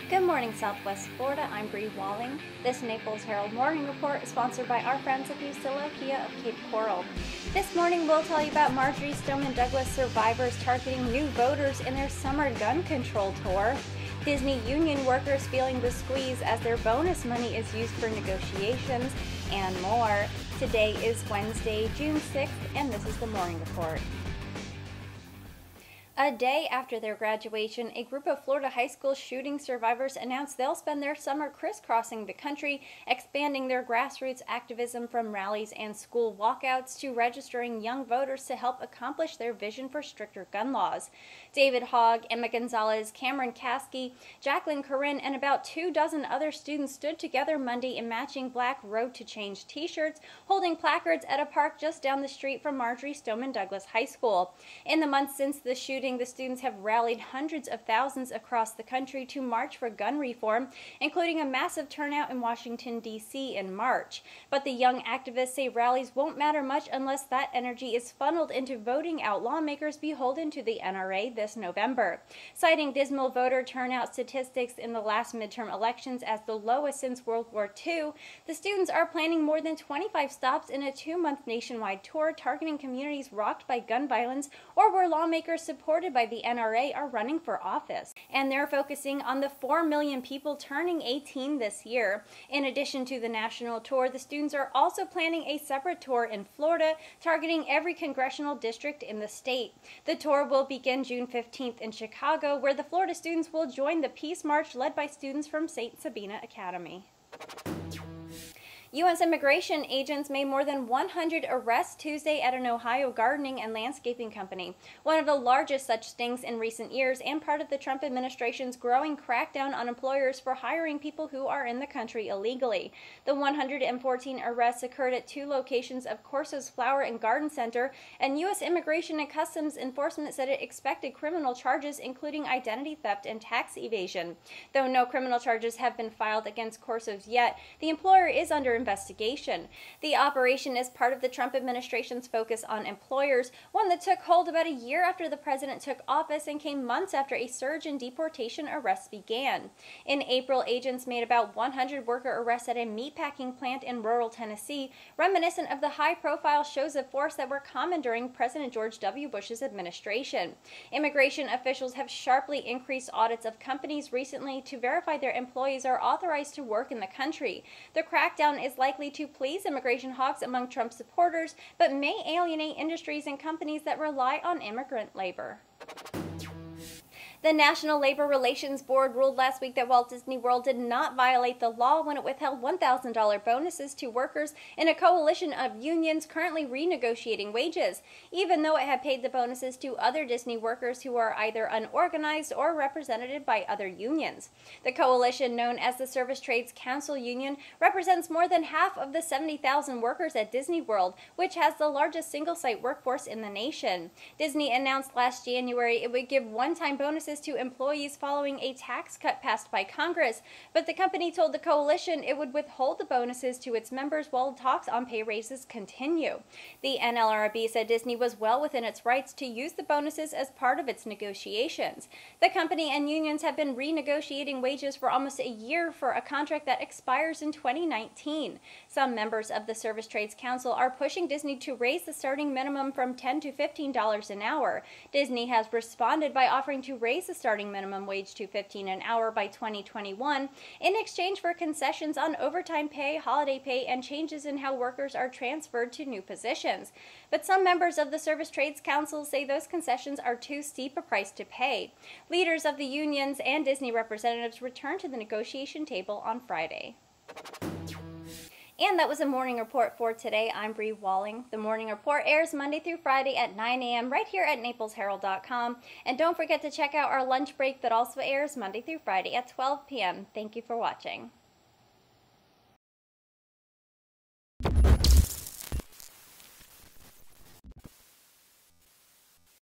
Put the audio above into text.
Good morning, Southwest Florida. I'm Bri Walling. This Naples Herald Morning Report is sponsored by our friends at Usilla Kia of Cape Coral. This morning, we'll tell you about Marjory Stoneman Douglas survivors targeting new voters in their summer gun control tour, Disney union workers feeling the squeeze as their bonus money is used for negotiations, and more. Today is Wednesday, June 6th, and this is the Morning Report. A day after their graduation, a group of Florida high school shooting survivors announced they'll spend their summer crisscrossing the country, expanding their grassroots activism from rallies and school walkouts to registering young voters to help accomplish their vision for stricter gun laws. David Hogg, Emma Gonzalez, Cameron Caskey, Jacqueline Corinne, and about 24 other students stood together Monday in matching black Road to Change t-shirts, holding placards at a park just down the street from Marjory Stoneman Douglas High School. In the months since the shooting, the students have rallied hundreds of thousands across the country to march for gun reform, including a massive turnout in Washington, D.C. in March. But the young activists say rallies won't matter much unless that energy is funneled into voting out lawmakers beholden to the NRA this November. Citing dismal voter turnout statistics in the last midterm elections as the lowest since World War II, the students are planning more than 25 stops in a 2-month nationwide tour targeting communities rocked by gun violence or where lawmakers supported by the NRA are running for office. And they're focusing on the 4 million people turning 18 this year. In addition to the national tour, the students are also planning a separate tour in Florida, targeting every congressional district in the state. The tour will begin June 15th in Chicago, where the Florida students will join the Peace March led by students from St. Sabina Academy. U.S. immigration agents made more than 100 arrests Tuesday at an Ohio gardening and landscaping company, one of the largest such stings in recent years and part of the Trump administration's growing crackdown on employers for hiring people who are in the country illegally. The 114 arrests occurred at 2 locations of Corso's Flower and Garden Center, and U.S. Immigration and Customs Enforcement said it expected criminal charges, including identity theft and tax evasion. Though no criminal charges have been filed against Corso's yet, the employer is under investigation. The operation is part of the Trump administration's focus on employers, one that took hold about a year after the president took office and came months after a surge in deportation arrests began. In April, agents made about 100 worker arrests at a meatpacking plant in rural Tennessee, reminiscent of the high-profile shows of force that were common during President George W. Bush's administration. Immigration officials have sharply increased audits of companies recently to verify their employees are authorized to work in the country. The crackdown is likely to please immigration hawks among Trump supporters, but may alienate industries and companies that rely on immigrant labor. The National Labor Relations Board ruled last week that Walt Disney World did not violate the law when it withheld $1,000 bonuses to workers in a coalition of unions currently renegotiating wages, even though it had paid the bonuses to other Disney workers who are either unorganized or represented by other unions. The coalition, known as the Service Trades Council Union, represents more than half of the 70,000 workers at Disney World, which has the largest single-site workforce in the nation. Disney announced last January it would give one-time bonuses to employees following a tax cut passed by Congress, but the company told the coalition it would withhold the bonuses to its members while talks on pay raises continue. The NLRB said Disney was well within its rights to use the bonuses as part of its negotiations. The company and unions have been renegotiating wages for almost a year for a contract that expires in 2019. Some members of the Service Trades Council are pushing Disney to raise the starting minimum from $10 to $15 an hour. Disney has responded by offering to raise the starting minimum wage to $15 an hour by 2021 in exchange for concessions on overtime pay, holiday pay, and changes in how workers are transferred to new positions. But some members of the Service Trades Council say those concessions are too steep a price to pay. Leaders of the unions and Disney representatives returned to the negotiation table on Friday. And that was a Morning Report for today. I'm Bri Walling. The Morning Report airs Monday through Friday at 9 a.m. right here at NaplesHerald.com. And don't forget to check out our lunch break that also airs Monday through Friday at 12 p.m. Thank you for watching.